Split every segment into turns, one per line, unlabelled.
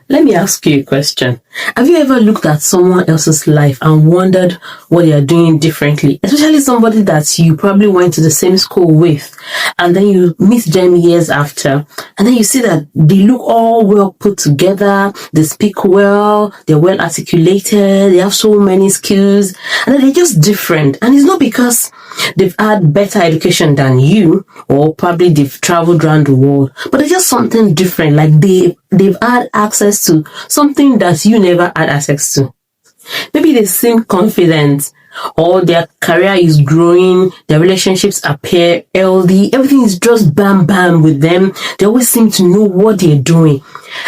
Let me ask you a question. Have you ever looked at someone else's life and wondered what they are doing differently? Especially somebody that you probably went to the same school with, and then you meet them years after, and then you see that they look all well put together, they speak well, they're well articulated, they have so many skills, and then they're just different. And it's not because they've had better education than you, or probably they've traveled around the world, but it's just something different. Like they've had access to something that you never had access to. Maybe they seem confident, or their career is growing, their relationships appear healthy, everything is just bam bam with them. They always seem to know what they're doing.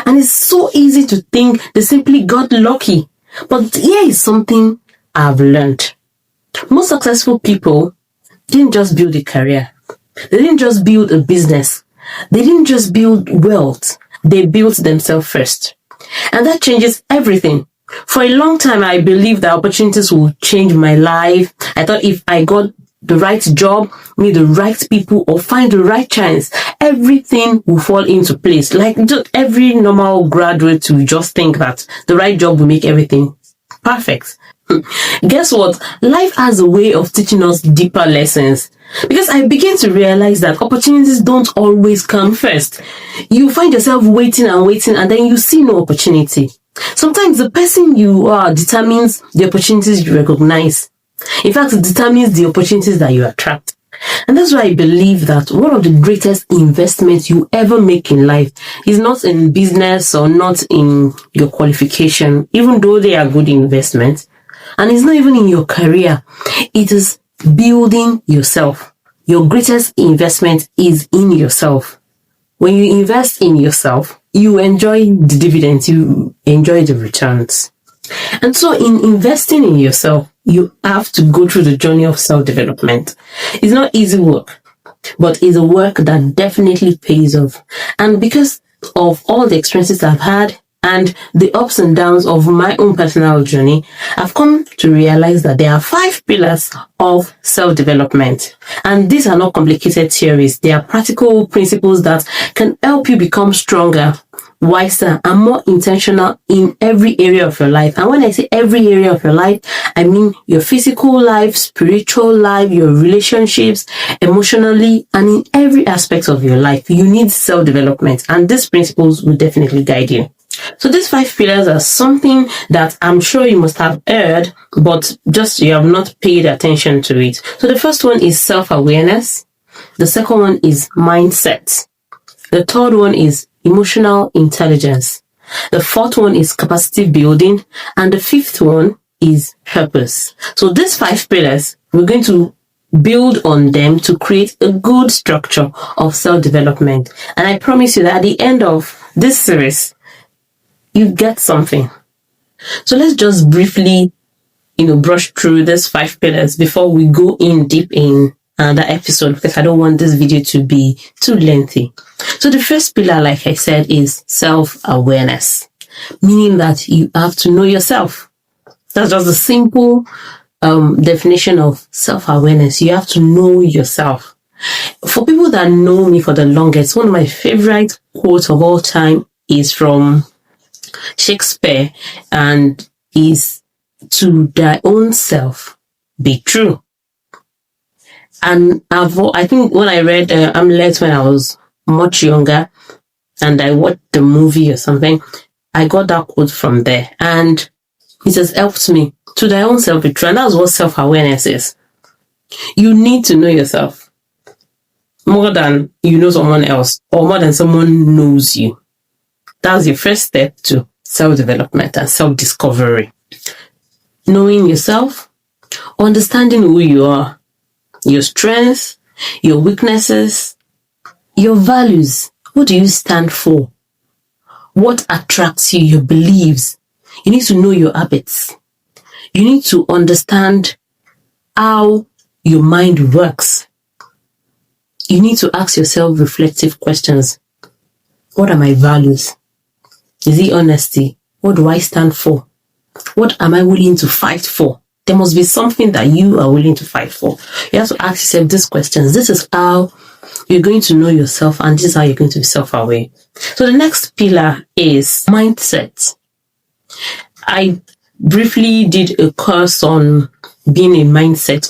And it's so easy to think they simply got lucky. But here is something I've learned. Most successful people didn't just build a career. They didn't just build a business. They didn't just build wealth. They built themselves first. And that changes everything. For a long time, I believed that opportunities will change my life. I thought if I got the right job, meet the right people, or find the right chance, everything will fall into place. Like just every normal graduate will just think that the right job will make everything perfect. Guess what? Life has a way of teaching us deeper lessons. Because I begin to realize that opportunities don't always come first. You find yourself waiting, and then you see no opportunity. Sometimes the person you are determines the opportunities you recognize. In fact, it determines the opportunities that you attract. And that's why I believe that one of the greatest investments you ever make in life is not in business or not in your qualification, even though they are good investments. And it's not even in your career. It is building yourself. Your greatest investment is in yourself. When you invest in yourself, you enjoy the dividends, you enjoy the returns. And so in investing in yourself, you have to go through the journey of self-development. It's not easy work, but it's a work that definitely pays off. And because of all the experiences I've had, and the ups and downs of my own personal journey, I've come to realize that there are 5 pillars of self-development. And these are not complicated theories. They are practical principles that can help you become stronger, wiser, and more intentional in every area of your life. And when I say every area of your life, I mean your physical life, spiritual life, your relationships, emotionally, and in every aspect of your life. You need self-development, and these principles will definitely guide you. So these 5 pillars are something that I'm sure you must have heard, but just you have not paid attention to it. So the first one is self-awareness. The second one is mindset. The third one is emotional intelligence. The fourth one is capacity building. And the fifth one is purpose. So these 5 pillars, we're going to build on them to create a good structure of self-development. And I promise you that at the end of this series, you get something. So let's just briefly, brush through these 5 pillars before we go in deep in another episode, because I don't want this video to be too lengthy. So the first pillar, like I said, is self-awareness, meaning that you have to know yourself. That's just a simple definition of self-awareness. You have to know yourself. For people that know me for the longest, one of my favorite quotes of all time is from Shakespeare, and is "To thy own self be true." And I think when I read Hamlet when I was much younger, and I watched the movie or something, I got that quote from there, and it has helped me. To thy own self be true, and that's what self-awareness is. You need to know yourself more than you know someone else, or more than someone knows you. That's your first step to self-development and self-discovery. Knowing yourself, understanding who you are, your strengths, your weaknesses, your values. What do you stand for? What attracts you, your beliefs? You need to know your habits. You need to understand how your mind works. You need to ask yourself reflective questions. What are my values? Is it honesty? What do I stand for? What am I willing to fight for? There must be something that you are willing to fight for. You have to ask yourself these questions. This is how you're going to know yourself, and this is how you're going to be self-aware. So the next pillar is mindset. I briefly did a course on being a mindset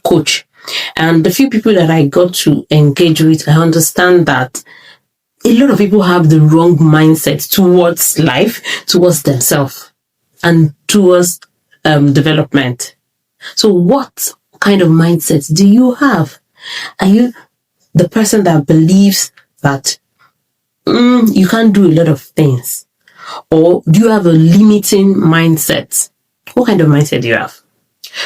coach. And the few people that I got to engage with, I understand that a lot of people have the wrong mindset towards life, towards themselves, and towards development. So what kind of mindset do you have? Are you the person that believes that you can't do a lot of things? Or do you have a limiting mindset? What kind of mindset do you have?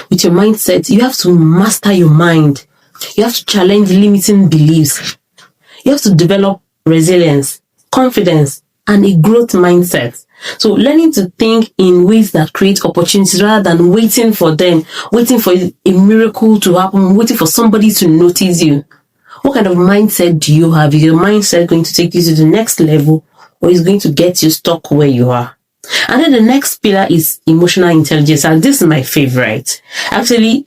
With your mindset, you have to master your mind. You have to challenge limiting beliefs. You have to develop resilience, confidence, and a growth mindset. So learning to think in ways that create opportunities rather than waiting for them, waiting for a miracle to happen, waiting for somebody to notice you. What kind of mindset do you have? Is your mindset going to take you to the next level, or is going to get you stuck where you are? And then the next pillar is emotional intelligence. And this is my favorite. Actually,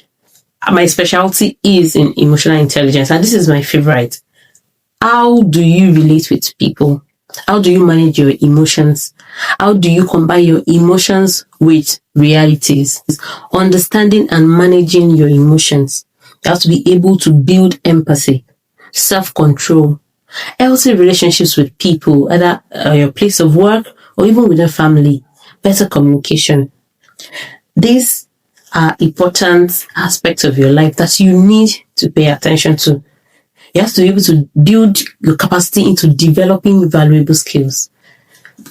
my specialty is in emotional intelligence. And this is my favorite. How do you relate with people? How do you manage your emotions? How do you combine your emotions with realities? Understanding and managing your emotions. You have to be able to build empathy, self-control, healthy relationships with people, either your place of work or even with your family, better communication. These are important aspects of your life that you need to pay attention to. You have to be able to build your capacity into developing valuable skills,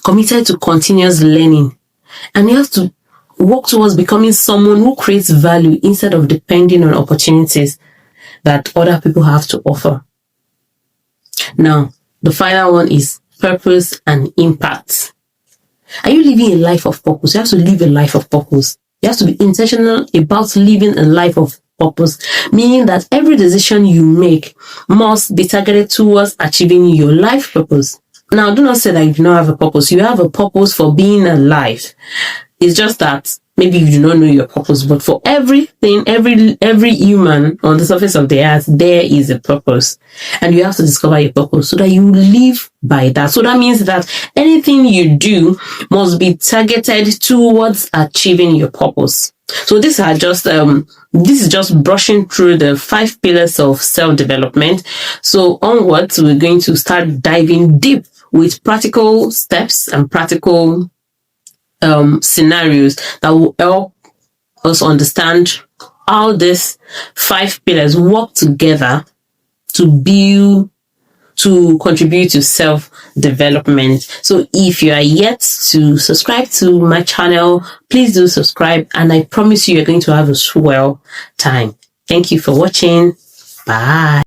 committed to continuous learning, and you have to work towards becoming someone who creates value instead of depending on opportunities that other people have to offer. Now, the final one is purpose and impact. Are you living a life of purpose? You have to live a life of purpose. You have to be intentional about living a life of purpose, meaning that every decision you make must be targeted towards achieving your life purpose. Now, do not say that you do not have a purpose. You have a purpose for being alive. It's just that maybe you do not know your purpose, but for everything, every human on the surface of the earth, there is a purpose. And you have to discover your purpose so that you live by that. So that means that anything you do must be targeted towards achieving your purpose. So these are just this is just brushing through the 5 pillars of self-development. So onwards, we're going to start diving deep with practical steps and practical scenarios that will help us understand how these 5 pillars work together to contribute to self-development. So if you are yet to subscribe to my channel, please do subscribe, and I promise you're going to have a swell time. Thank you for watching. Bye.